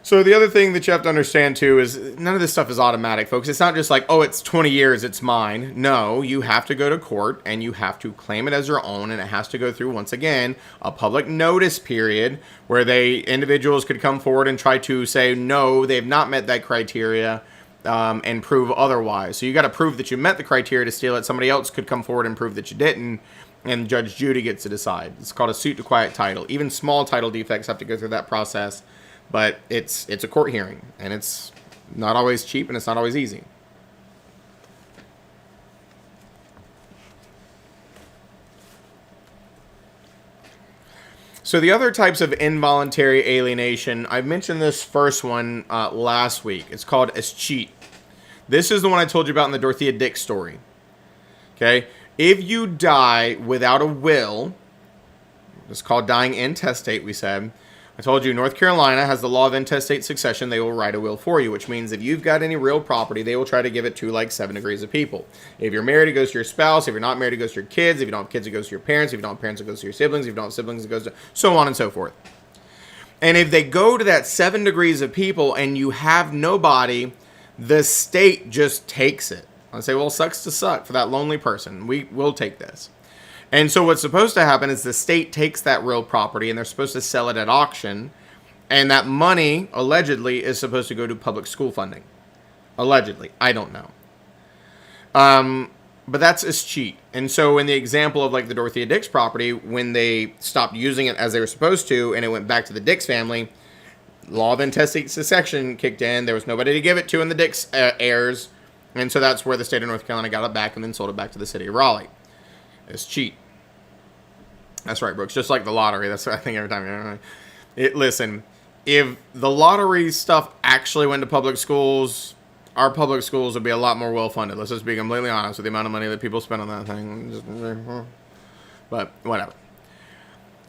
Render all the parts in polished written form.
So the other thing that you have to understand too is none of this stuff is automatic, folks. It's not just like, oh, it's 20 years, it's mine. No, you have to go to court and you have to claim it as your own, and it has to go through, once again, a public notice period where individuals could come forward and try to say no, they've not met that criteria, and prove otherwise. So you got to prove that you met the criteria to steal it. Somebody else could come forward and prove that you didn't, and Judge Judy gets to decide. It's called a suit to quiet title. Even small title defects have to go through that process. But it's a court hearing, and it's not always cheap, and it's not always easy. So the other types of involuntary alienation, I mentioned this first one last week. It's called escheat. This is the one I told you about in the Dorothea Dix story. Okay? If you die without a will, it's called dying intestate, we said. I told you North Carolina has the law of intestate succession. They will write a will for you, which means if you've got any real property, they will try to give it to like 7 degrees of people. If you're married, it goes to your spouse. If you're not married, it goes to your kids. If you don't have kids, it goes to your parents. If you don't have parents, it goes to your siblings. If you don't have siblings, it goes to so on and so forth. And if they go to that 7 degrees of people and you have nobody, the state just takes it. I say, well, sucks to suck for that lonely person. We will take this. And so what's supposed to happen is the state takes that real property and they're supposed to sell it at auction. And that money, allegedly, is supposed to go to public school funding. Allegedly. I don't know. But that's escheat. And so in the example of like the Dorothea Dix property, when they stopped using it as they were supposed to and it went back to the Dix family, law of intestate succession kicked in. There was nobody to give it to in the Dix heirs. And so that's where the state of North Carolina got it back and then sold it back to the city of Raleigh. Escheat. That's right, Brooks. Just like the lottery. That's what I think every time. Listen, if the lottery stuff actually went to public schools, our public schools would be a lot more well-funded. Let's just be completely honest with the amount of money that people spend on that thing. But whatever.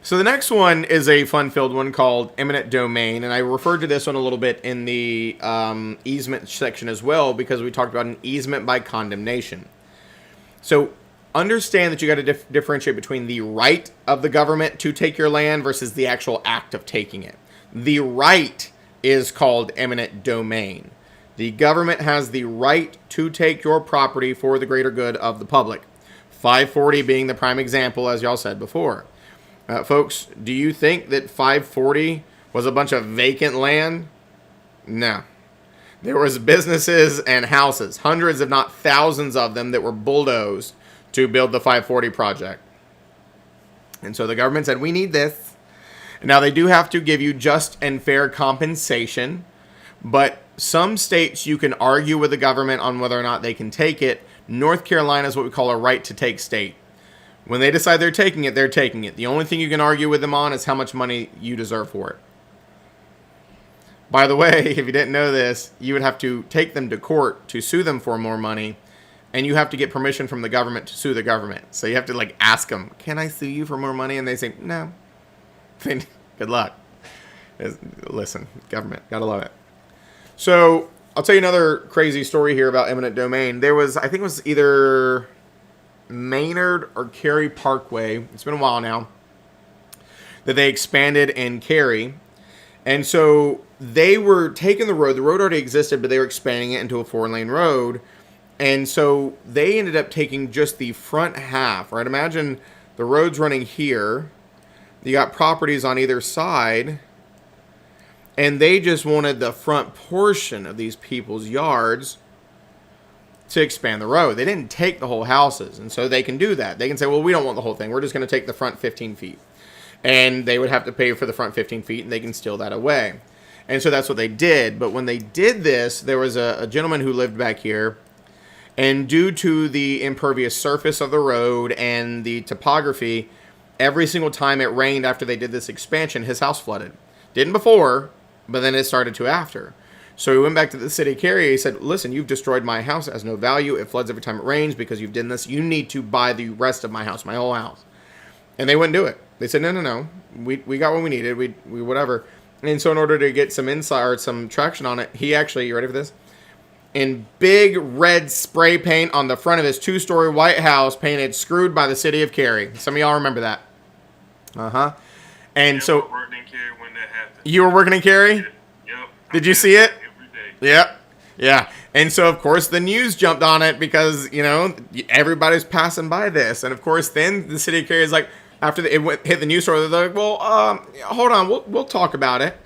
So the next one is a fun-filled one called eminent domain. And I referred to this one a little bit in the easement section as well because we talked about an easement by condemnation. So understand that you got to differentiate between the right of the government to take your land versus the actual act of taking it. The right is called eminent domain. The government has the right to take your property for the greater good of the public. 540 being the prime example, as y'all said before. Folks, do you think that 540 was a bunch of vacant land? No. There was businesses and houses, hundreds if not thousands of them that were bulldozed to build the 540 project. And so the government said, we need this. Now they do have to give you just and fair compensation, but some states you can argue with the government on whether or not they can take it. North Carolina is what we call a right to take state. When they decide they're taking it, they're taking it. The only thing you can argue with them on is how much money you deserve for it. By the way, if you didn't know this, you would have to take them to court to sue them for more money. And you have to get permission from the government to sue the government. So you have to like ask them, can I sue you for more money? And they say, no. Good luck. Listen, government, gotta love it. So I'll tell you another crazy story here about eminent domain. There was, I think it was either Maynard or Cary Parkway. It's been a while now that they expanded in Cary. And so they were taking the road. The road already existed, but they were expanding it into a 4-lane road. And so they ended up taking just the front half, right? Imagine the road's running here. You got properties on either side. And they just wanted the front portion of these people's yards to expand the road. They didn't take the whole houses. And so they can do that. They can say, well, we don't want the whole thing. We're just going to take the front 15 feet. And they would have to pay for the front 15 feet, and they can steal that away. And so that's what they did. But when they did this, there was a gentleman who lived back here. And due to the impervious surface of the road and the topography, every single time it rained after they did this expansion, his house flooded. Didn't before, but then it started to after. So he went back to the city of Cary. He said, listen, you've destroyed my house. It has no value. It floods every time it rains because you've done this. You need to buy the rest of my house, my whole house. And they wouldn't do it. They said, no. We got what we needed. We whatever. And so in order to get some insight or some traction on it, he actually, you ready for this? In big red spray paint on the front of his 2-story white house, painted "Screwed by the City of Cary." Some of y'all remember that. And yeah, so I worked in Cary when that happened. you were working in Cary? Yep. Did you see it? Every day. Yeah. Yeah. And so, of course, the news jumped on it because, everybody's passing by this. And, of course, then the city of Cary is like, after hit the news story, they're like, well, hold on, we'll talk about it.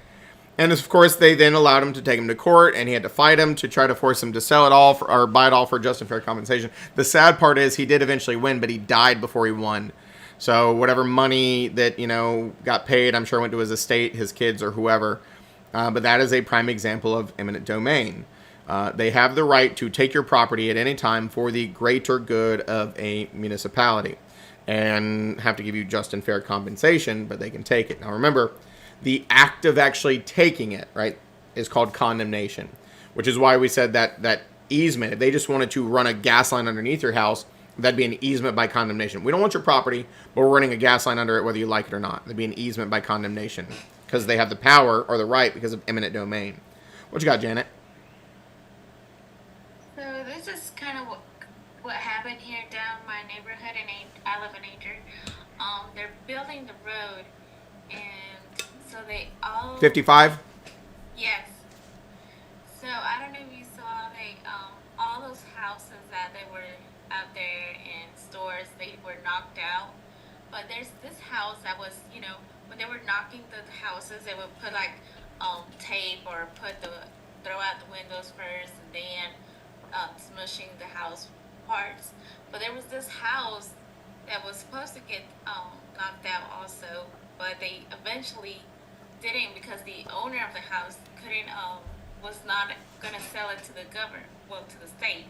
And, of course, they then allowed him to take him to court, and he had to fight him to try to force him to sell it all or buy it all for just and fair compensation. The sad part is he did eventually win, but he died before he won. So whatever money that, got paid, I'm sure went to his estate, his kids, or whoever. But that is a prime example of eminent domain. They have the right to take your property at any time for the greater good of a municipality and have to give you just and fair compensation, but they can take it. Now remember, the act of actually taking it, right, is called condemnation, which is why we said that easement, if they just wanted to run a gas line underneath your house, that'd be an easement by condemnation. We don't want your property, but we're running a gas line under it whether you like it or not. That'd be an easement by condemnation because they have the power or the right because of eminent domain. What you got, Janet? So this is kind of what happened here down my neighborhood, and I live in Ager. They're building the road, and so they all 55? yes. So I don't know if you saw all those houses that they were out there in stores, they were knocked out. But there's this house that was, when they were knocking the houses, they would put like tape or throw out the windows first, and then smushing the house parts. But there was this house that was supposed to get knocked out also, but they eventually didn't because the owner of the house was not gonna sell it to the to the state,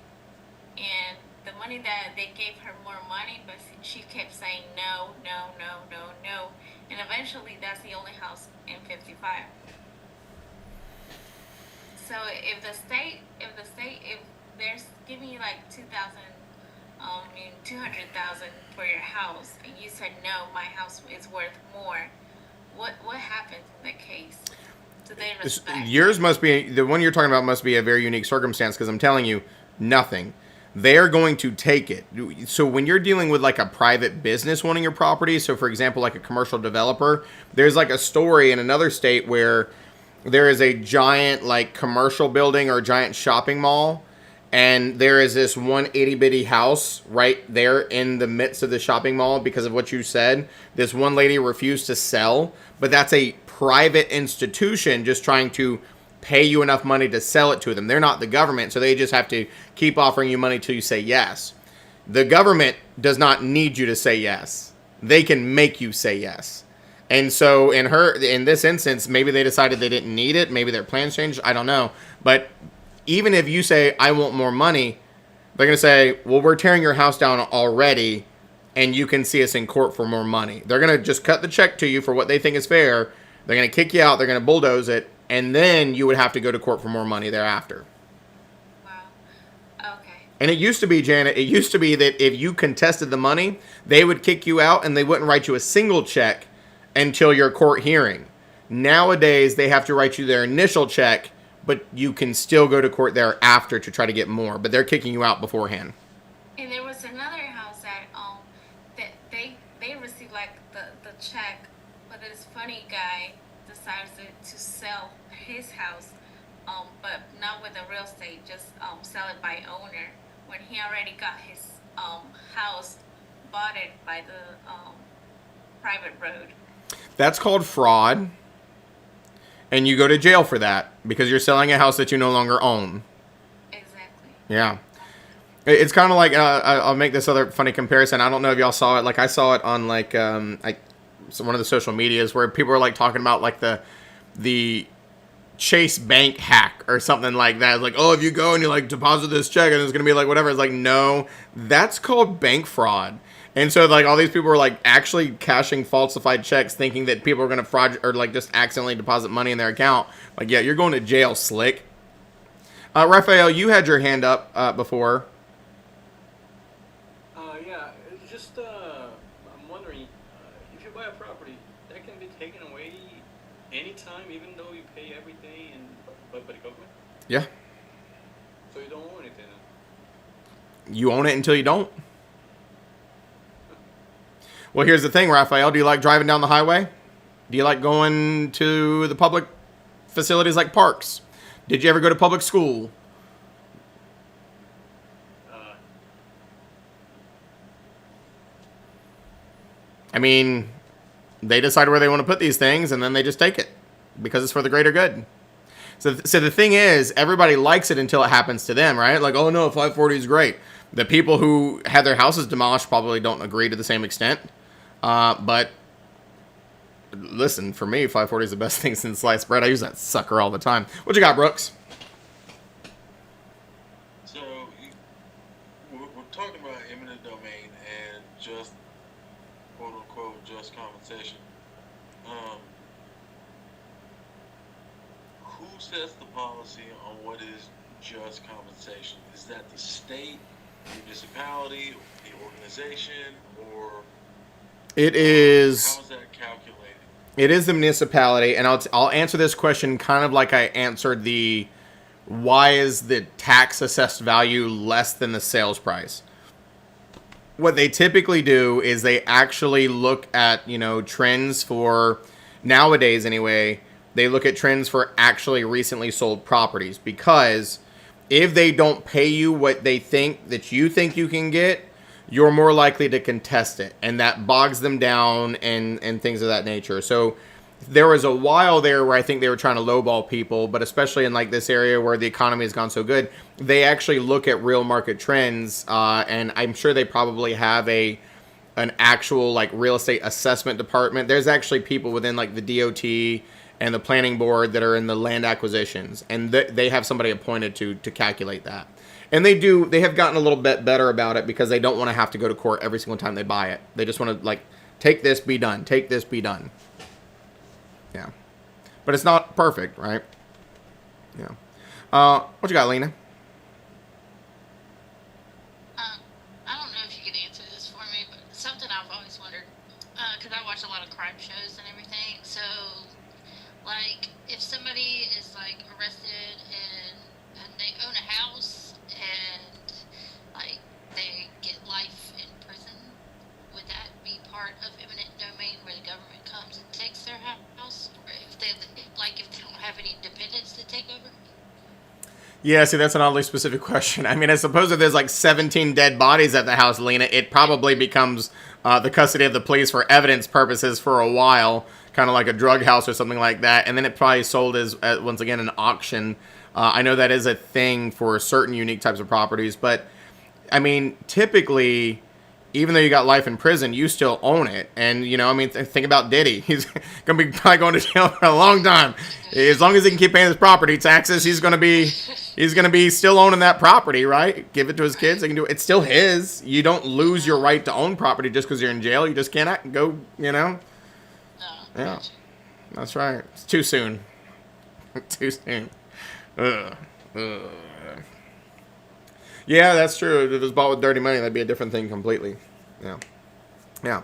and the money that they gave her more money, but she kept saying no, no, no, no, no, and eventually that's the only house in 55. So if they're giving you like 200,000 for your house, and you said no, my house is worth more, what happens in that case? Do they respect? Yours must be, the one you're talking about must be a very unique circumstance because I'm telling you, nothing. They're going to take it. So when you're dealing with like a private business wanting your property, so for example, like a commercial developer, there's like a story in another state where there is a giant like commercial building or giant shopping mall, and there is this one itty bitty house right there in the midst of the shopping mall because of what you said. This one lady refused to sell, but that's a private institution just trying to pay you enough money to sell it to them. They're not the government, so they just have to keep offering you money till you say yes. The government does not need you to say yes. They can make you say yes. And so in this instance, maybe they decided they didn't need it. Maybe their plans changed. I don't know. But even if you say, I want more money, they're going to say, well, we're tearing your house down already, and you can see us in court for more money. They're going to just cut the check to you for what they think is fair. They're going to kick you out. They're going to bulldoze it. And then you would have to go to court for more money thereafter. Wow. Okay. And it used to be, Janet, it used to be that if you contested the money, they would kick you out and they wouldn't write you a single check until your court hearing. Nowadays, they have to write you their initial check, but you can still go to court thereafter to try to get more. But they're kicking you out beforehand. And there was another house that they received like the check, but this funny guy decided to sell his house, but not with the real estate, just sell it by owner when he already got his house bought it by the private road. That's called fraud. And you go to jail for that because you're selling a house that you no longer own. Exactly. Yeah. It's kind of like, I'll make this other funny comparison. I don't know if y'all saw it. Like I saw it on like one of the social medias where people are like talking about like the Chase Bank hack or something like that. It's like, oh, if you go and you like deposit this check and it's going to be like whatever. It's like, no, that's called bank fraud. And so like all these people were like actually cashing falsified checks thinking that people are going to fraud or like just accidentally deposit money in their account. Like, yeah, you're going to jail, slick. Raphael, you had your hand up before. Yeah, it's just, I'm wondering, if you buy a property, that can be taken away anytime, even though you pay everything by the government? Yeah. So you don't own anything then? You own it until you don't. Well, here's the thing, Raphael. Do you like driving down the highway? Do you like going to the public facilities like parks? Did you ever go to public school? Uh, I mean, they decide where they want to put these things, and then they just take it because it's for the greater good. So the thing is, everybody likes it until it happens to them, right? Like, oh no, 540 is great. The people who had their houses demolished probably don't agree to the same extent. But listen, for me, 540 is the best thing since sliced bread. I use that sucker all the time. What you got, Brooks? So we're talking about eminent domain and just quote unquote just compensation. Who sets the policy on what is just compensation? Is that the state, the municipality, the organization, or It is. how is that calculated? It is the municipality, and I'll answer this question kind of like I answered the why is the tax assessed value less than the sales price. What they typically do is they actually look at, trends for nowadays anyway. They look at trends for actually recently sold properties, because if they don't pay you what they think that you think you can get, you're more likely to contest it, and that bogs them down and things of that nature. So there was a while there where I think they were trying to lowball people, but especially in like this area where the economy has gone so good, they actually look at real market trends, and I'm sure they probably have an actual like real estate assessment department. There's actually people within like the DOT and the planning board that are in the land acquisitions, and they have somebody appointed to calculate that. And they have gotten a little bit better about it because they don't want to have to go to court every single time they buy it. They just want to like, take this, be done. Take this, be done. Yeah. But it's not perfect, right? Yeah. What you got, Lena? I don't know if you could answer this for me, but something I've always wondered, because I watch a lot of crime shows and everything. So, like, if somebody is like arrested and they own a house and like they get life in prison, would that be part of eminent domain where the government comes and takes their house, or if they don't have any dependents to take over? Yeah, see, that's an oddly specific question. I mean, I suppose if there's like 17 dead bodies at the house, Lena, it probably becomes the custody of the police for evidence purposes for a while, kind of like a drug house or something like that, and then it probably sold as once again, an auction. I know that is a thing for certain unique types of properties, but I mean, typically, even though you got life in prison, you still own it. And, think about Diddy. He's going to be probably going to jail for a long time. As long as he can keep paying his property taxes, he's going to be still owning that property, right? Give it to his kids. They can do it. It's still his. You don't lose your right to own property just because you're in jail. You just cannot go, No. Yeah, that's right. It's too soon. Too soon. Ugh. Yeah, that's true. If it was bought with dirty money, that'd be a different thing completely. Yeah. Yeah.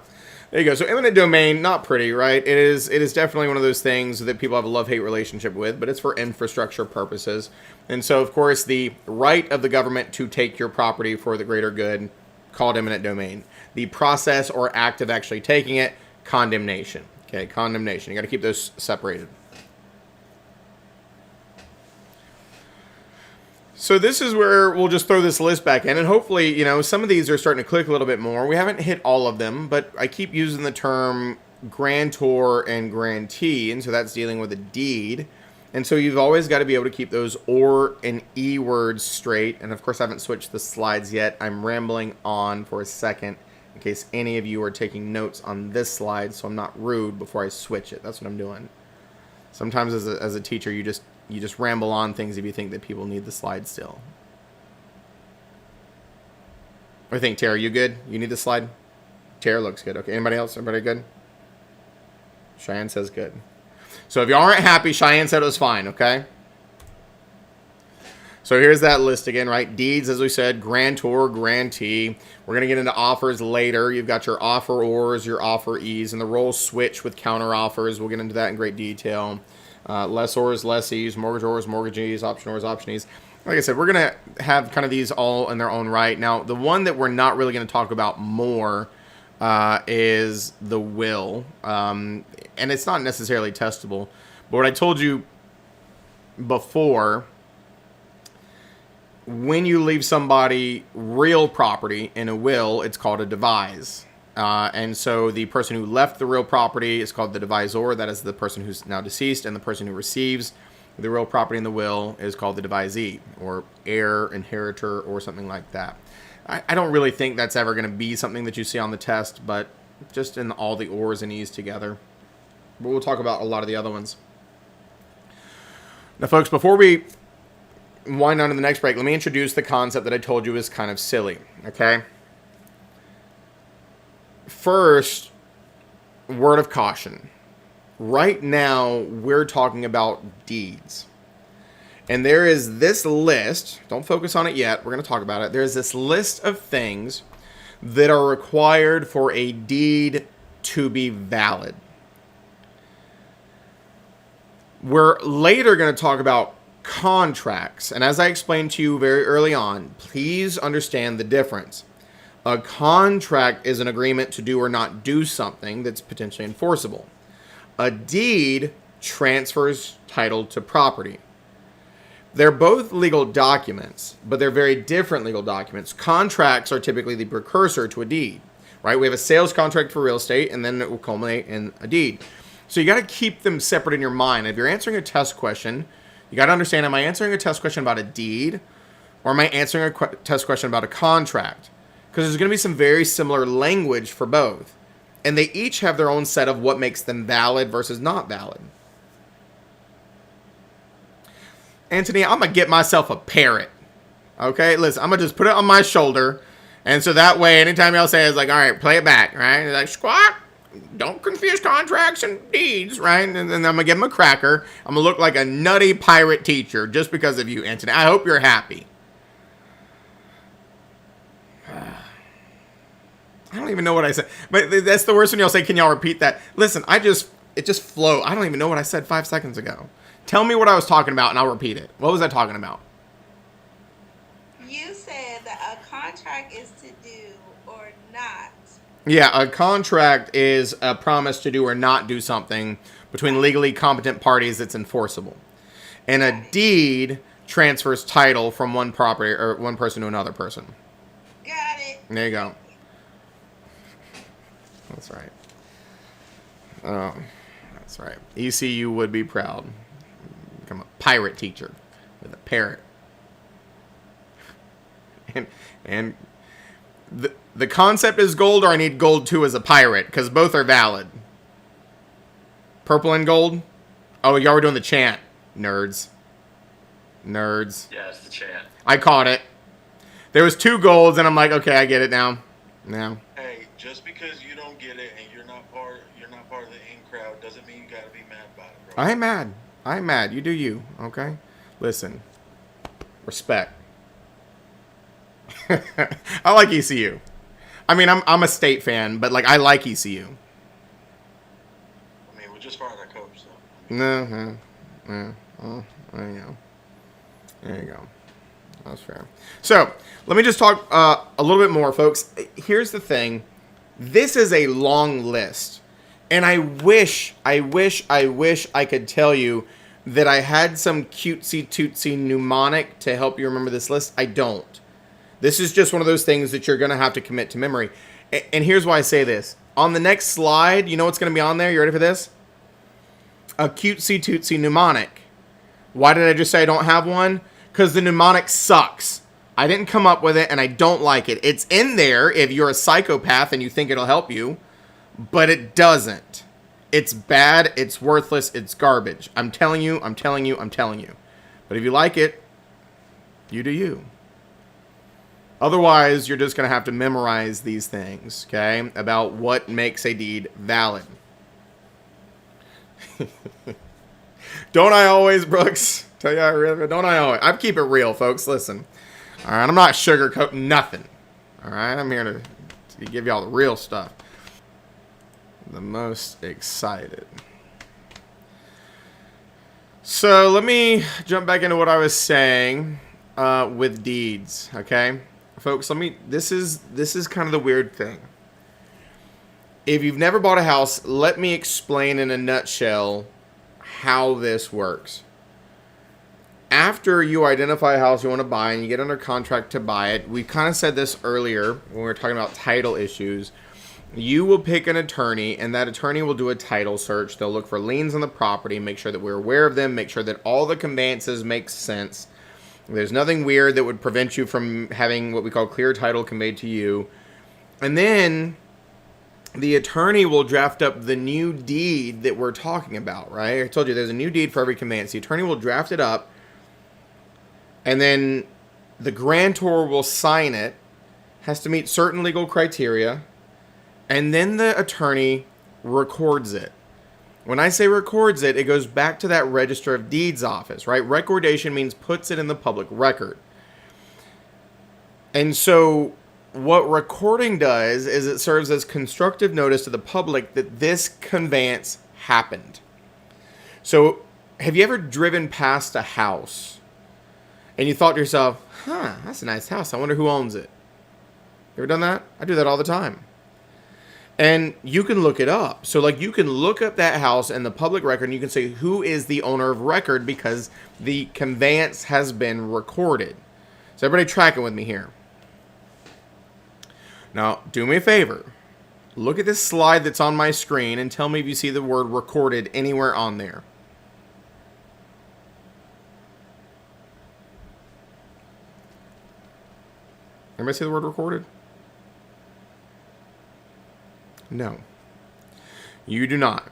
There you go. So eminent domain, not pretty, right? It is definitely one of those things that people have a love-hate relationship with, but it's for infrastructure purposes. And so, of course, the right of the government to take your property for the greater good, called eminent domain. The process or act of actually taking it, condemnation. Okay, condemnation. You got to keep those separated. So this is where we'll just throw this list back in, and hopefully, some of these are starting to click a little bit more. We haven't hit all of them, but I keep using the term grantor and grantee, and so that's dealing with a deed. And so you've always got to be able to keep those or and e words straight. And of course, I haven't switched the slides yet. I'm rambling on for a second in case any of you are taking notes on this slide, so I'm not rude before I switch it. That's what I'm doing. Sometimes as a teacher, you just ramble on things if you think that people need the slide still. I think, Tara, you good? You need the slide? Tara looks good. Okay, anybody else? Everybody good? Cheyenne says good. So if you aren't happy, Cheyenne said it was fine, okay? So here's that list again, right? Deeds, as we said, grantor, grantee. We're going to get into offers later. You've got your offerors, your offerees, and the roles switch with counter offers. We'll get into that in great detail. Lessors, lessees, mortgagors, mortgagees, optionors, optionees. Like I said, we're going to have kind of these all in their own right. Now, the one that we're not really going to talk about more is the will. And it's not necessarily testable. But what I told you before when you leave somebody real property in a will, it's called a devise. And so the person who left the real property is called the devisor. That is the person who's now deceased. And the person who receives the real property in the will is called the devisee, or heir, inheritor, or something like that. I don't really think that's ever going to be something that you see on the test, but just in all the ors and e's together. But we'll talk about a lot of the other ones. Now, folks, before we wind on to the next break, let me introduce the concept that I told you is kind of silly, okay? First, word of caution. Right now, we're talking about deeds. And there is this list, don't focus on it yet, we're going to talk about it. There's this list of things that are required for a deed to be valid. We're later going to talk about contracts. And as I explained to you very early on, please understand the difference. A contract is an agreement to do or not do something that's potentially enforceable. A deed transfers title to property. They're both legal documents, but they're very different legal documents. Contracts are typically the precursor to a deed, right? We have a sales contract for real estate, and then it will culminate in a deed. So you got to keep them separate in your mind. If you're answering a test question, you got to understand, am I answering a test question about a deed, or am I answering a test question about a contract? Because there's going to be some very similar language for both. And they each have their own set of what makes them valid versus not valid. Anthony, I'm going to get myself a parrot. Okay, listen, I'm going to just put it on my shoulder. And so that way, anytime y'all say, it's like, all right, play it back, right? It's like, squawk, don't confuse contracts and deeds, right? And then I'm going to give him a cracker. I'm going to look like a nutty pirate teacher just because of you, Anthony. I hope you're happy. I don't even know what I said. But that's the worst when y'all say, can y'all repeat that? Listen, it just flow. I don't even know what I said 5 seconds ago. Tell me what I was talking about and I'll repeat it. What was I talking about? You said that a contract is to do or not. Yeah, a contract is a promise to do or not do something between legally competent parties that's enforceable. And a deed transfers title from one property or one person to another person. Got it. There you go. That's right. Oh, that's right. ECU would be proud. Become a pirate teacher with a parrot. And the concept is gold, or I need gold too as a pirate, because both are valid. Purple and gold? Oh, y'all were doing the chant. Nerds. Yeah, it's the chant. I caught it. There was 2 golds, and I'm like, okay, I get it now. Hey, just because you don't get it and you're not part of the in crowd doesn't mean you gotta be mad about it, bro. I'm mad. You do you, okay? Listen. Respect. I like ECU. I mean, I'm a state fan, but like I like ECU. I mean, we're just fired our coach, though. Oh, there you go. There you go. That's fair. So, let me just talk a little bit more, folks. Here's the thing. This is a long list. And I wish I could tell you that I had some cutesy mnemonic to help you remember this list. I don't. This is just one of those things that you're going to have to commit to memory. And here's why I say this. On the next slide, you know what's going to be on there? You ready for this? A cutesy mnemonic. Why did I just say I don't have one? Because the mnemonic sucks. I didn't come up with it, and I don't like it. It's in there if you're a psychopath and you think it'll help you, but it doesn't. It's bad, it's worthless, it's garbage. I'm telling you. But if you like it, you do you. Otherwise, you're just going to have to memorize these things, okay, about what makes a deed valid. Don't I always, Brooks? Tell you don't I always? I keep it real, folks. Listen. All right, I'm not sugarcoating nothing. All right, I'm here to give y'all the real stuff. The most excited. So let me jump back into what I was saying with deeds, okay? Folks, this is kind of the weird thing. If you've never bought a house, let me explain in a nutshell how this works. after you identify a house you want to buy and you get under contract to buy it, we kind of said this earlier when we were talking about title issues. You will pick an attorney, and that attorney will do a title search. They'll look for liens on the property, make sure that we're aware of them, make sure that all the conveyances make sense. There's nothing weird that would prevent you from having what we call clear title conveyed to you. And then the attorney will draft up the new deed that we're talking about, right? I told you there's a new deed for every conveyance. The attorney will draft it up, and then the grantor will sign it, has to meet certain legal criteria, and then the attorney records it. When I say records it, it goes back to that Register of Deeds office, right? Recordation means puts it in the public record. And so what recording does is it serves as constructive notice to the public that this conveyance happened. So have you ever driven past a house and you thought to yourself, that's a nice house. I wonder who owns it. You ever done that? I do that all the time. And you can look it up. So like you can look up that house in the public record and you can say who is the owner of record because the conveyance has been recorded. So everybody tracking with me here. Now, do me a favor. Look at this slide that's on my screen and tell me if you see the word recorded anywhere on there. Everybody see the word recorded? No. You do not.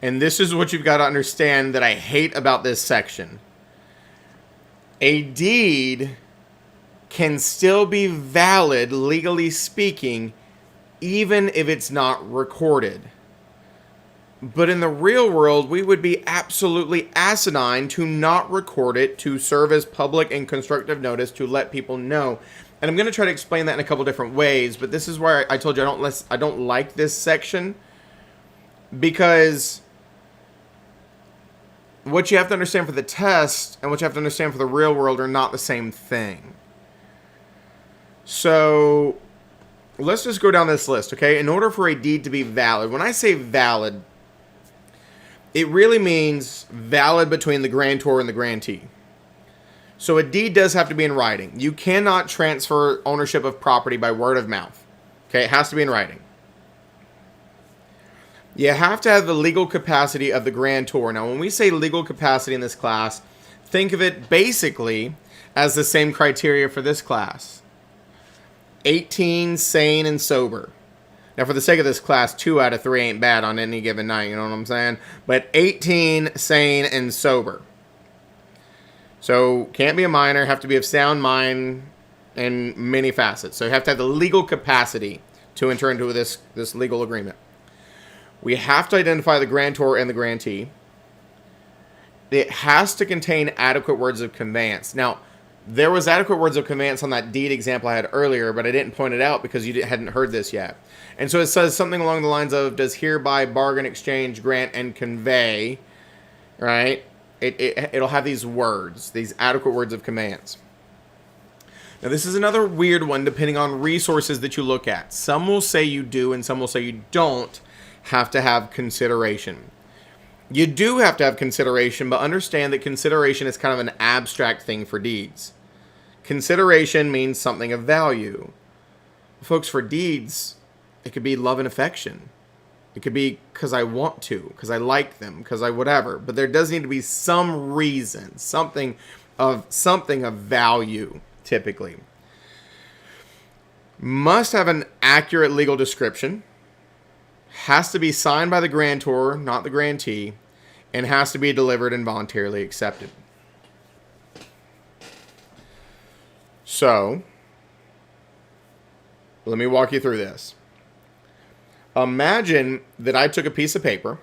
And this is what you've got to understand that I hate about this section. A deed can still be valid, legally speaking, even if it's not recorded. But in the real world, we would be absolutely asinine to not record it, to serve as public and constructive notice, to let people know. And I'm going to try to explain that in a couple different ways, but this is where I told you I don't like this section, because what you have to understand for the test and what you have to understand for the real world are not the same thing. So let's just go down this list, okay? In order for a deed to be valid, when I say valid, it really means valid between the grantor and the grantee. So a deed does have to be in writing. You cannot transfer ownership of property by word of mouth. Okay, it has to be in writing. You have to have the legal capacity of the grantor. Now, when we say legal capacity in this class, think of it basically as the same criteria for this class. 18, sane, and sober. Now, for the sake of this class, 2 out of 3 ain't bad on any given night, you know what I'm saying? But 18, sane, and sober. So, can't be a minor, have to be of sound mind in many facets. So, you have to have the legal capacity to enter into this legal agreement. We have to identify the grantor and the grantee. It has to contain adequate words of conveyance. Now, there was adequate words of conveyance on that deed example I had earlier, but I didn't point it out because you hadn't heard this yet. And so it says something along the lines of, does hereby bargain, exchange, grant, and convey, right? It'll have these words, these adequate words of conveyance. Now, this is another weird one depending on resources that you look at. Some will say you do, and some will say you don't have to have consideration. You do have to have consideration, but understand that consideration is kind of an abstract thing for deeds. Consideration means something of value. Folks, for deeds, it could be love and affection. It could be because I want to, because I like them, because I whatever. But there does need to be some reason, something of value, typically. Must have an accurate legal description. Has to be signed by the grantor, not the grantee, and has to be delivered and voluntarily accepted. So, let me walk you through this. Imagine that I took a piece of paper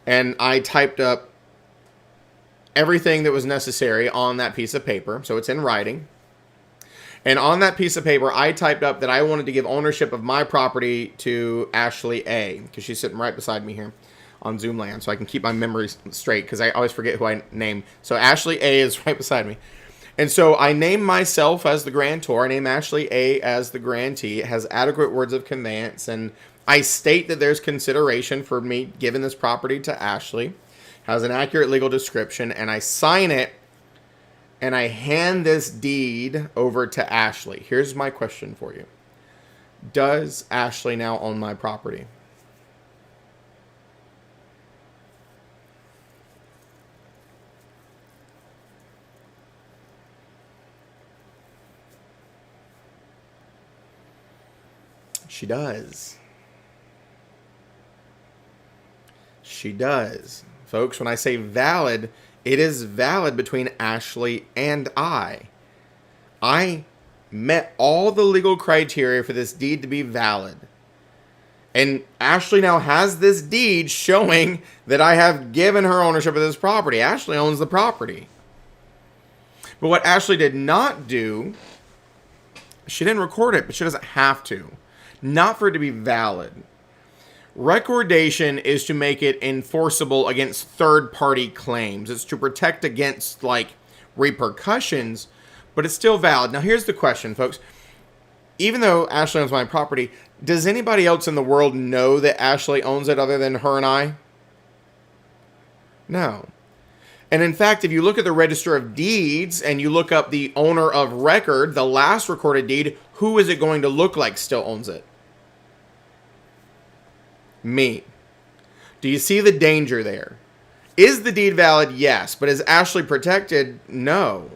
and I typed up everything that was necessary on that piece of paper, so it's in writing. And on that piece of paper, I typed up that I wanted to give ownership of my property to Ashley A, because she's sitting right beside me here on Zoom land, so I can keep my memories straight, because I always forget who I name. So Ashley A is right beside me. And so I name myself as the grantor. I name Ashley A as the grantee. It has adequate words of conveyance, and I state that there's consideration for me giving this property to Ashley. Has an accurate legal description, and I sign it and I hand this deed over to Ashley. Here's my question for you. Does Ashley now own my property? She does. She does. Folks, when I say valid, it is valid between Ashley and I. I met all the legal criteria for this deed to be valid. And Ashley now has this deed showing that I have given her ownership of this property. Ashley owns the property. But what Ashley did not do, she didn't record it, but she doesn't have to. Not for it to be valid. Recordation is to make it enforceable against third-party claims. It's to protect against, like, repercussions, but it's still valid. Now, here's the question, folks. Even though Ashley owns my property, does anybody else in the world know that Ashley owns it other than her and I? No. And in fact, if you look at the Register of Deeds and you look up the owner of record, the last recorded deed, who is it going to look like still owns it? Me. Do you see the danger there? Is the deed valid? Yes. But is Ashley protected? No.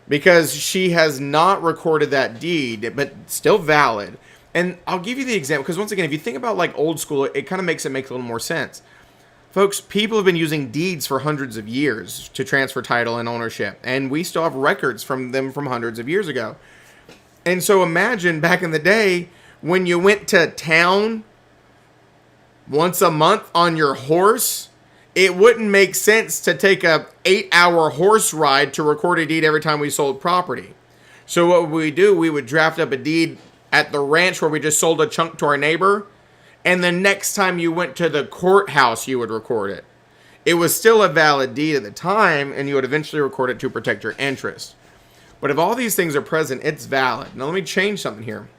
Because she has not recorded that deed, but still valid. And I'll give you the example, because once again, if you think about like old school, it kind of makes it make a little more sense. Folks, people have been using deeds for hundreds of years to transfer title and ownership. And we still have records from them from hundreds of years ago. And so imagine back in the day when you went to town once a month on your horse, it wouldn't make sense to take a 8-hour horse ride to record a deed every time we sold property. So what would we do? We would draft up a deed at the ranch where we just sold a chunk to our neighbor. And the next time you went to the courthouse, you would record it. It was still a valid deed at the time, and you would eventually record it to protect your interest. But if all these things are present, it's valid. Now let me change something here.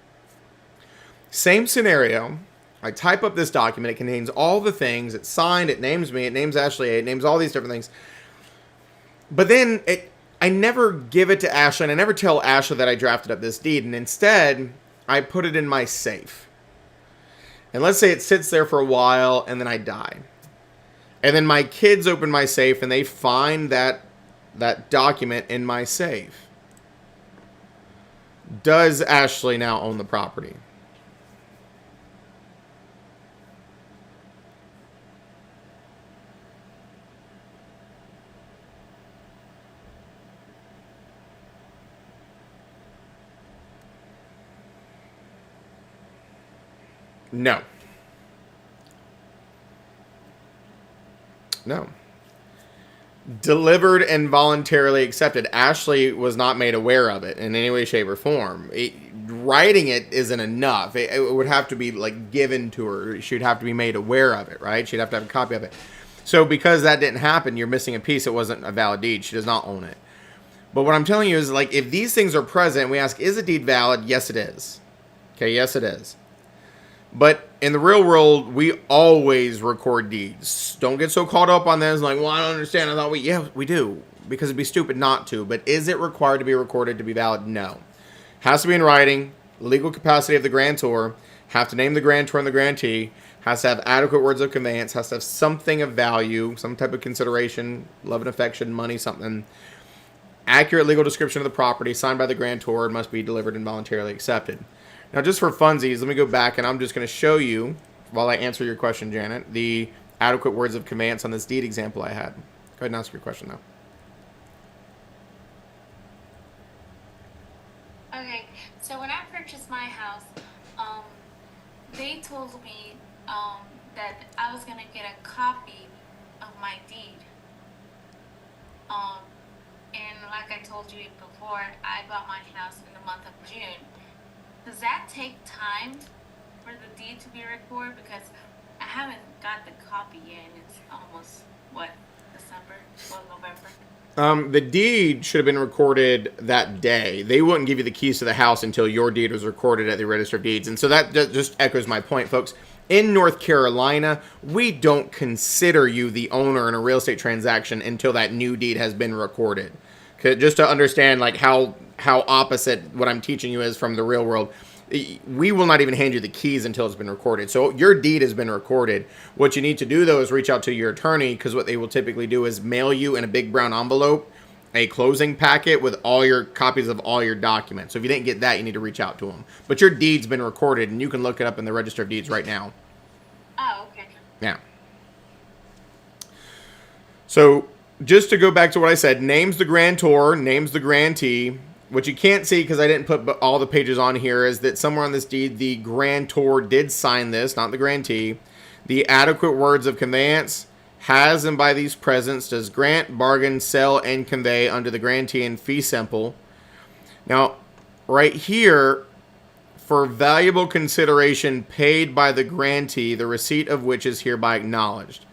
Same scenario. I type up this document. It contains all the things. It's signed. It names me. It names Ashley. It names all these different things. But then I never give it to Ashley, and I never tell Ashley that I drafted up this deed. And instead, I put it in my safe. And let's say it sits there for a while, and then I die. And then my kids open my safe, and they find that document in my safe. Does Ashley now own the property? No. No. Delivered and voluntarily accepted. Ashley was not made aware of it in any way, shape, or form. Writing it isn't enough. It would have to be like given to her. She'd have to be made aware of it, right? She'd have to have a copy of it. So because that didn't happen, you're missing a piece. It wasn't a valid deed. She does not own it. But what I'm telling you is, like, if these things are present, we ask, is a deed valid? Yes, it is. Okay, yes, it is. But in the real world, we always record deeds. Don't get so caught up on this, like, well, I don't understand. I thought we do, because it'd be stupid not to. But is it required to be recorded to be valid? No. Has to be in writing, legal capacity of the grantor, have to name the grantor and the grantee, has to have adequate words of conveyance, has to have something of value, some type of consideration, love and affection, money, something. Accurate legal description of the property, signed by the grantor, and must be delivered and voluntarily accepted. Now, just for funsies, let me go back, and I'm just going to show you, while I answer your question, Janet, the adequate words of conveyance on this deed example I had. Go ahead and ask your question now. Okay, so when I purchased my house, they told me that I was gonna get a copy of my deed. And like I told you before, I bought my house in the month of June. Does that take time for the deed to be recorded? Because I haven't got the copy yet, and it's almost, December? November? The deed should have been recorded that day. They wouldn't give you the keys to the house until your deed was recorded at the Register of Deeds. And so that just echoes my point, folks. In North Carolina, we don't consider you the owner in a real estate transaction until that new deed has been recorded. Just to understand like how opposite what I'm teaching you is from the real world. We will not even hand you the keys until it's been recorded. So your deed has been recorded. What you need to do though is reach out to your attorney, because what they will typically do is mail you in a big brown envelope a closing packet with all your copies of all your documents. So if you didn't get that, you need to reach out to them. But your deed's been recorded, and you can look it up in the Register of Deeds right now. Oh, okay. Yeah. So just to go back to what I said, names the grantor, names the grantee. What you can't see, because I didn't put all the pages on here, is that somewhere on this deed, the grantor did sign this, not the grantee. The adequate words of conveyance has and by these presents does grant, bargain, sell, and convey under the grantee in fee simple. Now, right here, for valuable consideration paid by the grantee, the receipt of which is hereby acknowledged.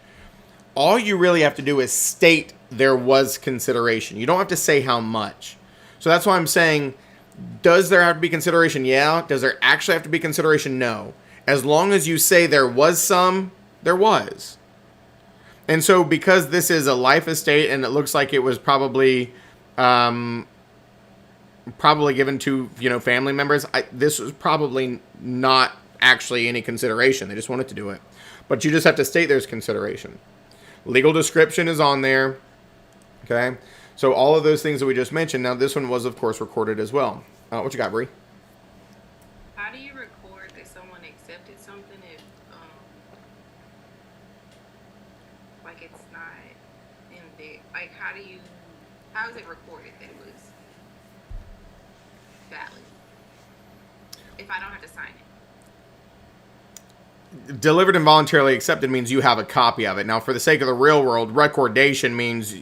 All you really have to do is state there was consideration. You don't have to say how much. So that's why I'm saying, does there have to be consideration? Yeah. Does there actually have to be consideration? No. As long as you say there was some, there was. And so because this is a life estate and it looks like it was probably given to, family members, this was probably not actually any consideration. They just wanted to do it. But you just have to state there's consideration. Legal description is on there. Okay. So all of those things that we just mentioned. Now this one was, of course, recorded as well. What you got, Bree? How do you record that someone accepted something if, like it's not in there? Like, how is it recorded that it was valid? If I don't have to sign it. Delivered and voluntarily accepted means you have a copy of it. Now, for the sake of the real world, recordation means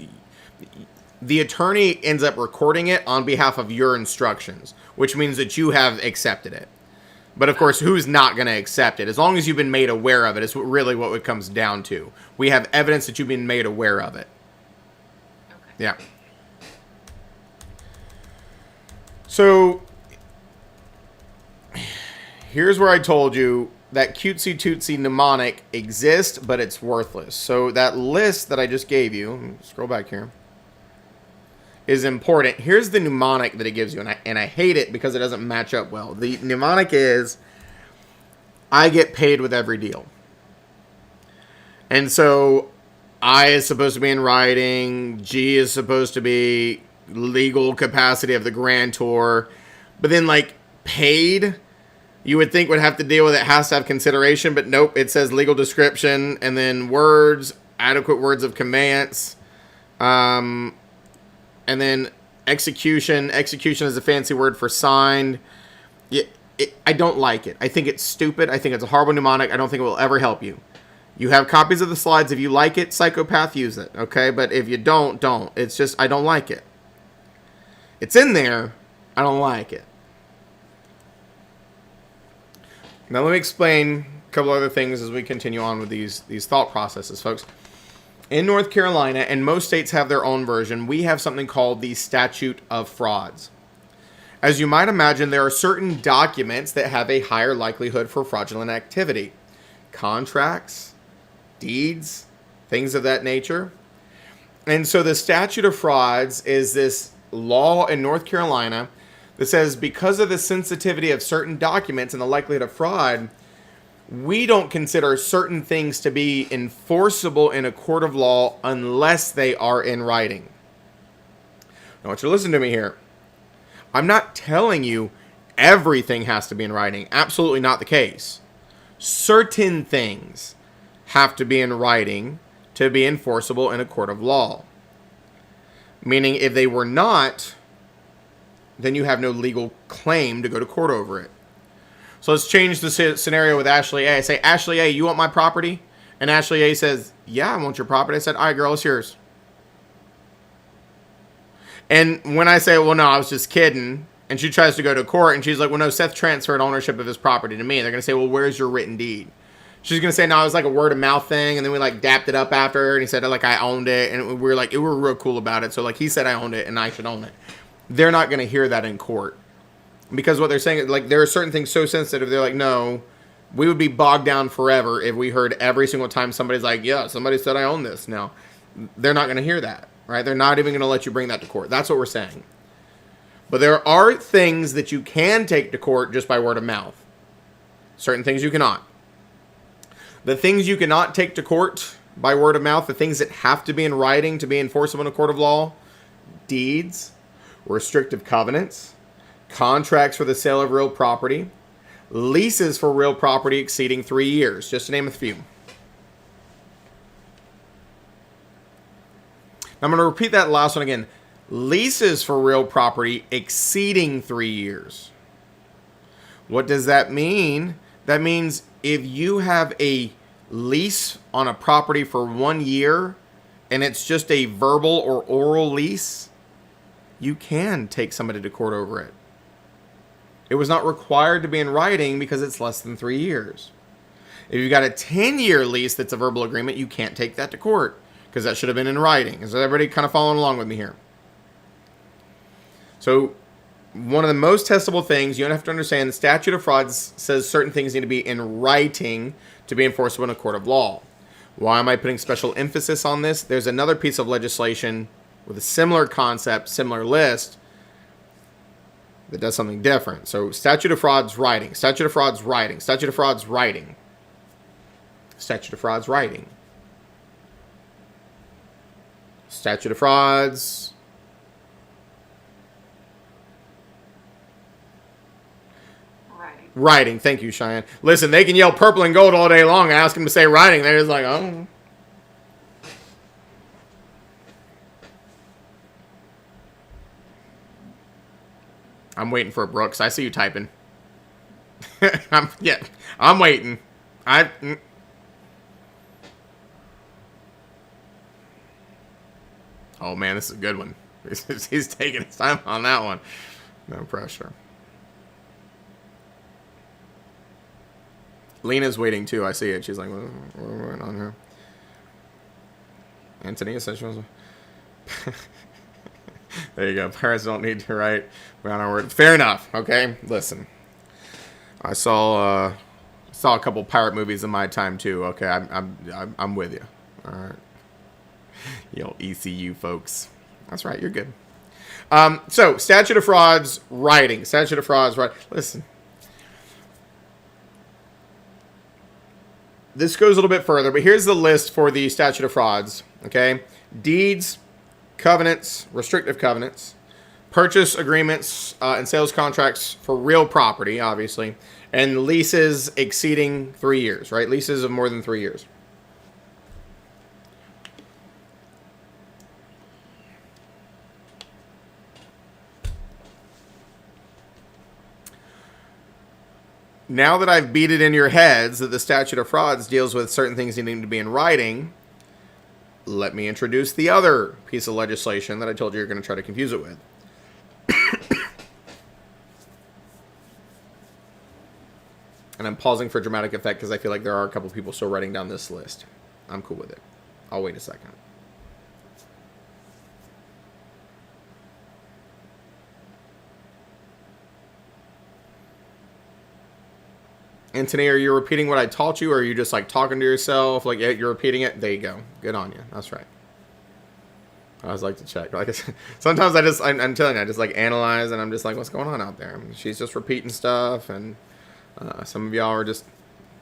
the attorney ends up recording it on behalf of your instructions, which means that you have accepted it. But of course, who's not going to accept it? As long as you've been made aware of it, is really what it comes down to. We have evidence that you've been made aware of it. Okay. Yeah. So, here's where I told you that cutesy tootsy mnemonic exists, but it's worthless. So that list that I just gave you, let me scroll back here, is important. Here's the mnemonic that it gives you, and I hate it because it doesn't match up well. The mnemonic is, I get paid with every deal. And so I is supposed to be in writing, G is supposed to be legal capacity of the grantor, but then like paid, you would think would have to deal with it, has to have consideration, but nope, it says legal description, and then words, adequate words of conveyance, and then execution. Execution is a fancy word for signed. I don't like it. I think it's stupid. I think it's a horrible mnemonic. I don't think it will ever help you. You have copies of the slides. If you like it, psychopath, use it. Okay? But if you don't. It's just, I don't like it. It's in there. I don't like it. Now let me explain a couple other things as we continue on with these thought processes, folks. In North Carolina, and most states have their own version, we have something called the Statute of Frauds. As you might imagine, there are certain documents that have a higher likelihood for fraudulent activity. Contracts, deeds, things of that nature. And so the Statute of Frauds is this law in North Carolina that says because of the sensitivity of certain documents and the likelihood of fraud, we don't consider certain things to be enforceable in a court of law unless they are in writing. Now, I want you to listen to me here. I'm not telling you everything has to be in writing. Absolutely not the case. Certain things have to be in writing to be enforceable in a court of law. Meaning, if they were not, then you have no legal claim to go to court over it. So let's change the scenario with Ashley A. I say, Ashley A., you want my property? And Ashley A. says, yeah, I want your property. I said, all right, girl, it's yours. And when I say, well, no, I was just kidding, and she tries to go to court, and she's like, well, no, Seth transferred ownership of his property to me. And they're going to say, well, where's your written deed? She's going to say, no, it was like a word of mouth thing, and then we like dapped it up after, and he said, like, I owned it, and we were like, we were real cool about it. So like, he said I owned it, and I should own it. They're not going to hear that in court. Because what they're saying is, like, there are certain things so sensitive, they're like, no, we would be bogged down forever if we heard every single time somebody's like, yeah, somebody said I own this. No, they're not going to hear that. right? They're not even going to let you bring that to court. That's what we're saying. But there are things that you can take to court just by word of mouth. Certain things you cannot. The things you cannot take to court by word of mouth, the things that have to be in writing to be enforceable in a court of law: deeds, restrictive covenants, contracts for the sale of real property, leases for real property exceeding 3 years, just to name a few. I'm going to repeat that last one again. Leases for real property exceeding 3 years. What does that mean? That means if you have a lease on a property for 1 year and it's just a verbal or oral lease, you can take somebody to court over it. It was not required to be in writing because it's less than 3 years. If you've got a 10-year lease that's a verbal agreement, you can't take that to court because that should have been in writing. Is everybody kind of following along with me here? So one of the most testable things, you have to understand, the statute of frauds says certain things need to be in writing to be enforceable in a court of law. Why am I putting special emphasis on this? There's another piece of legislation with a similar concept, similar list, that does something different. So statute of frauds, writing. Statute of frauds, writing. Statute of frauds, writing. Statute of frauds, writing. Statute of frauds. Writing. Thank you, Cheyenne. Listen, they can yell purple and gold all day long and ask them to say writing. They're just like, oh. I'm waiting for Brooks. I see you typing. I'm waiting. Oh, man, this is a good one. He's taking his time on that one. No pressure. Lena's waiting, too. I see it. She's like, what's going on here? Antonia says she wants to... There you go. Parents don't need to write around our word. Fair enough. Okay, listen. I saw a couple pirate movies in my time too. Okay, I'm with you. All right, you old ECU folks. That's right. You're good. So statute of frauds, writing. Statute of frauds, right? Listen. This goes a little bit further, but here's the list for the statute of frauds. Okay, deeds, covenants, restrictive covenants, purchase agreements and sales contracts for real property, obviously, and leases exceeding 3 years, right? Leases of more than 3 years. Now that I've beat it in your heads that the statute of frauds deals with certain things needing to be in writing, let me introduce the other piece of legislation that I told you you're going to try to confuse it with. And I'm pausing for dramatic effect because I feel like there are a couple people still writing down this list. I'm cool with it. I'll wait a second. Anthony, are you repeating what I taught you, or are you just like talking to yourself? Like, yeah, you're repeating it? There you go. Good on you. That's right. I always like to check. Like, sometimes I'm telling you, I just like analyze, and I'm just like, what's going on out there? She's just repeating stuff, and some of y'all are just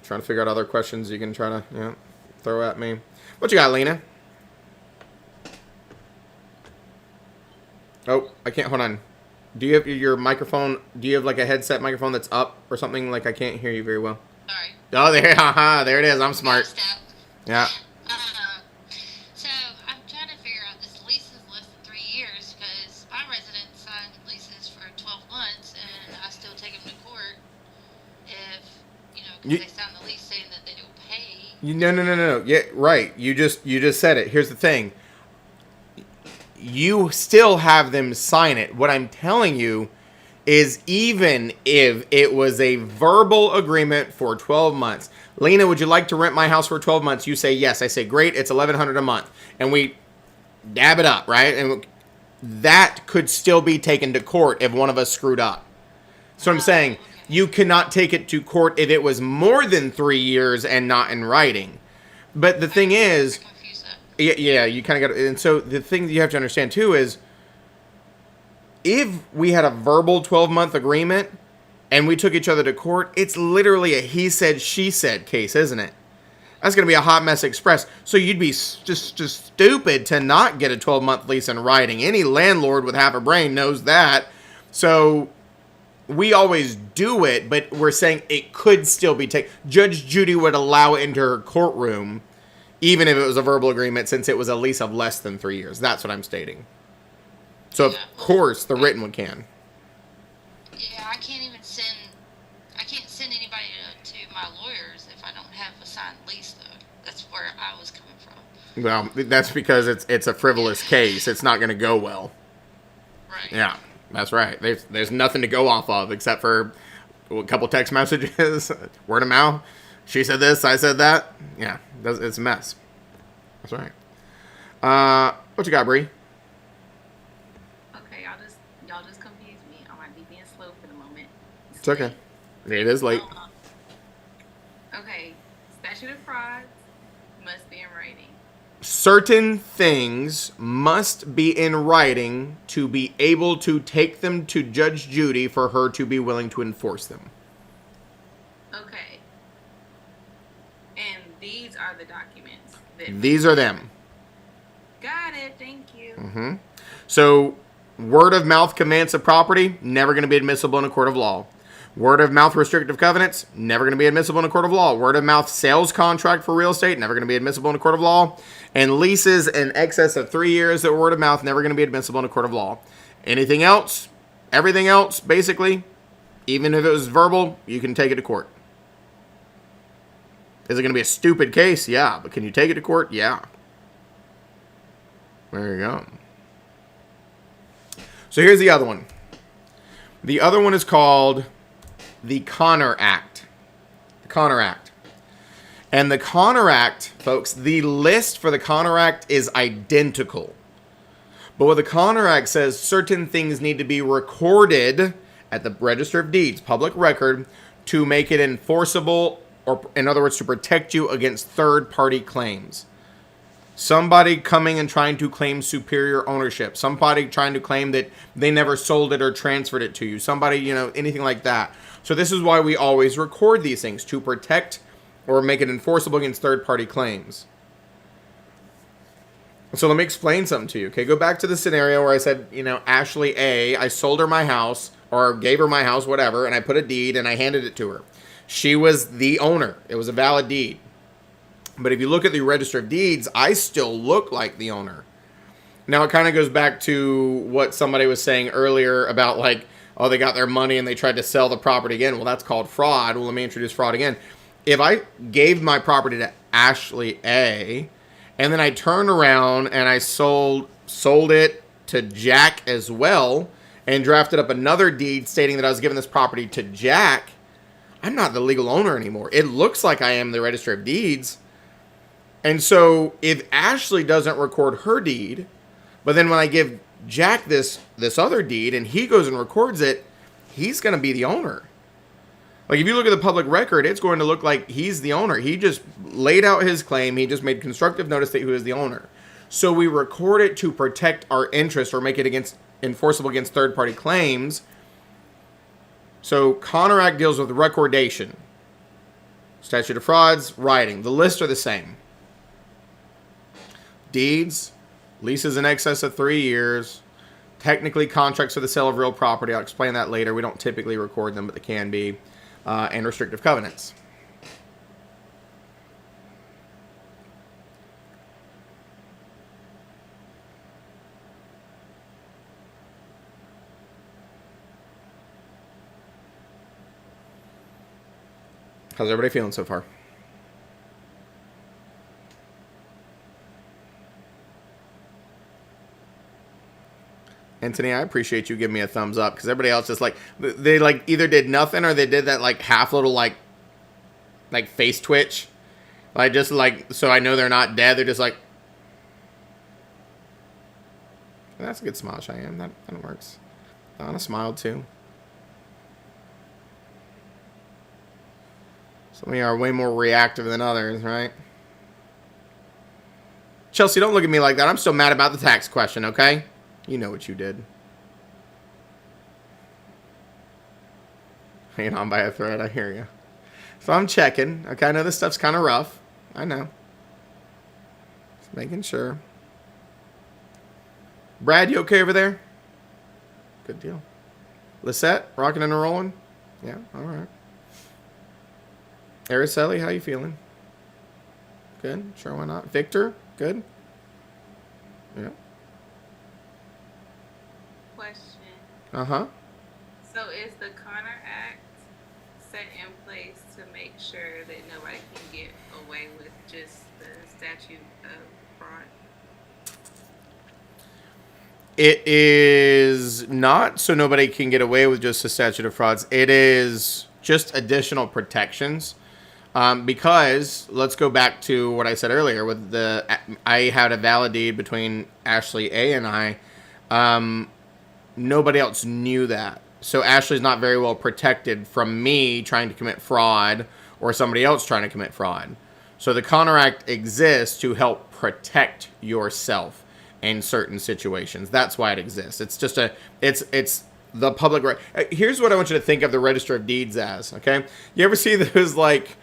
trying to figure out other questions you can try to, throw at me. What you got, Lena? Oh, I can't. Hold on. Do you have your microphone? Do you have like a headset microphone that's up or something? Like I can't hear you very well. Sorry. Oh, there it is. I'm smart. Yeah. So I'm trying to figure out this lease is less than 3 years because my residents signed leases for 12 months and I still take them to court if, because they signed the lease saying that they don't pay. No. Yeah, right. You just said it. Here's the thing. You still have them sign it. What I'm telling you is even if it was a verbal agreement for 12 months. Lena, would you like to rent my house for 12 months? You say yes. I say, great, it's $1,100 a month. And we dab it up, right? And that could still be taken to court if one of us screwed up. So I'm saying you cannot take it to court if it was more than 3 years and not in writing. But the thing is, Yeah, you kind of got. And so the thing that you have to understand too is, if we had a verbal 12-month agreement and we took each other to court, it's literally a he said, she said case, isn't it? That's going to be a hot mess express. So you'd be just stupid to not get a 12-month lease in writing. Any landlord with half a brain knows that. So we always do it, but we're saying it could still be taken. Judge Judy would allow it into her courtroom, even if it was a verbal agreement, since it was a lease of less than 3 years. That's what I'm stating. So, of course, the written one can. Yeah, I can't send anybody to my lawyers if I don't have a signed lease, though. That's where I was coming from. Well, that's because it's a frivolous case. It's not going to go well. Right. Yeah, that's right. There's nothing to go off of except for a couple text messages, word of mouth. She said this, I said that. Yeah, it's a mess. That's right. What you got, Bree? Okay, y'all just confused me. I might be being slow for the moment. It's okay. It is late. Okay, statute of frauds must be in writing. Certain things must be in writing to be able to take them to Judge Judy for her to be willing to enforce them. Okay. And these are the documents. These are them. Got it. Thank you. Mm-hmm. So, word of mouth conveyance of property, never going to be admissible in a court of law. Word of mouth restrictive covenants, never going to be admissible in a court of law. Word of mouth sales contract for real estate, never going to be admissible in a court of law. And leases in excess of 3 years that were word of mouth, never going to be admissible in a court of law. Anything else, everything else, basically, even if it was verbal, you can take it to court. Is it going to be a stupid case? Yeah. But can you take it to court? Yeah. There you go. So here's the other one. The other one is called the Connor Act. The Connor Act. And the Connor Act, folks, the list for the Connor Act is identical. But what the Connor Act says, certain things need to be recorded at the Register of Deeds, public record, to make it enforceable, or in other words, to protect you against third-party claims. Somebody coming and trying to claim superior ownership. Somebody trying to claim that they never sold it or transferred it to you. Somebody, anything like that. So this is why we always record these things, to protect or make it enforceable against third-party claims. So let me explain something to you. Okay, go back to the scenario where I said, Ashley A., I sold her my house, or gave her my house, whatever, and I put a deed and I handed it to her. She was the owner. It was a valid deed. But if you look at the Register of Deeds, I still look like the owner. Now, it kind of goes back to what somebody was saying earlier about they got their money and they tried to sell the property again. Well, that's called fraud. Well, let me introduce fraud again. If I gave my property to Ashley A., and then I turned around and I sold it to Jack as well, and drafted up another deed stating that I was giving this property to Jack, I'm not the legal owner anymore. It looks like I am the Register of Deeds. And so if Ashley doesn't record her deed, but then when I give Jack this other deed and he goes and records it, he's going to be the owner. Like if you look at the public record, it's going to look like he's the owner. He just laid out his claim. He just made constructive notice that he was the owner. So we record it to protect our interest or make it enforceable against third-party claims. So Connor Act deals with recordation. Statute of frauds, writing. The lists are the same. Deeds, leases in excess of 3 years, technically contracts for the sale of real property. I'll explain that later. We don't typically record them, but they can be. And restrictive covenants. How's everybody feeling so far? Anthony, I appreciate you giving me a thumbs up, because everybody else just they either did nothing or they did that half little face twitch. So I know they're not dead. They're just that's a good smile, Cheyenne. That works. Donna smiled too. Some of you are way more reactive than others, right? Chelsea, don't look at me like that. I'm still mad about the tax question, okay? You know what you did. Hanging on by a thread, I hear you. So I'm checking. Okay, I know this stuff's kind of rough. I know. Just making sure. Brad, you okay over there? Good deal. Lisette, rocking and rolling? Yeah, all right. Araceli, how you feeling? Good. Sure, why not? Victor, good. Yeah. Question. Uh-huh. So is the Connor Act set in place to make sure that nobody can get away with just the statute of fraud? It is not so nobody can get away with just the statute of frauds. It is just additional protections. Because let's go back to what I said earlier with I had a valid deed between Ashley A and I. Nobody else knew that. So Ashley's not very well protected from me trying to commit fraud or somebody else trying to commit fraud. So the Connor Act exists to help protect yourself in certain situations. That's why it exists. It's just it's the public right. Here's what I want you to think of the Register of Deeds as, okay? You ever see those like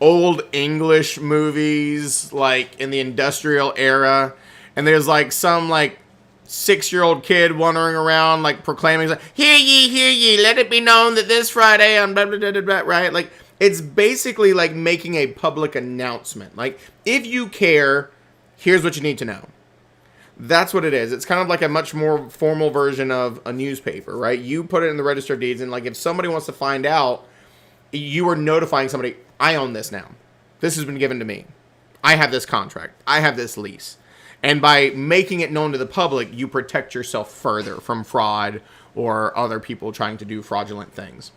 old English movies like in the industrial era, and there's like some like 6-year-old kid wandering around like proclaiming like, hear ye, let it be known that this Friday on blah, blah, blah, blah, blah, right? Like it's basically like making a public announcement. Like if you care, here's what you need to know. That's what it is. It's kind of like a much more formal version of a newspaper, right? You put it in the Register of Deeds, and like if somebody wants to find out, you are notifying somebody, I own this now. This has been given to me. I have this contract. I have this lease. And by making it known to the public, you protect yourself further from fraud or other people trying to do fraudulent things.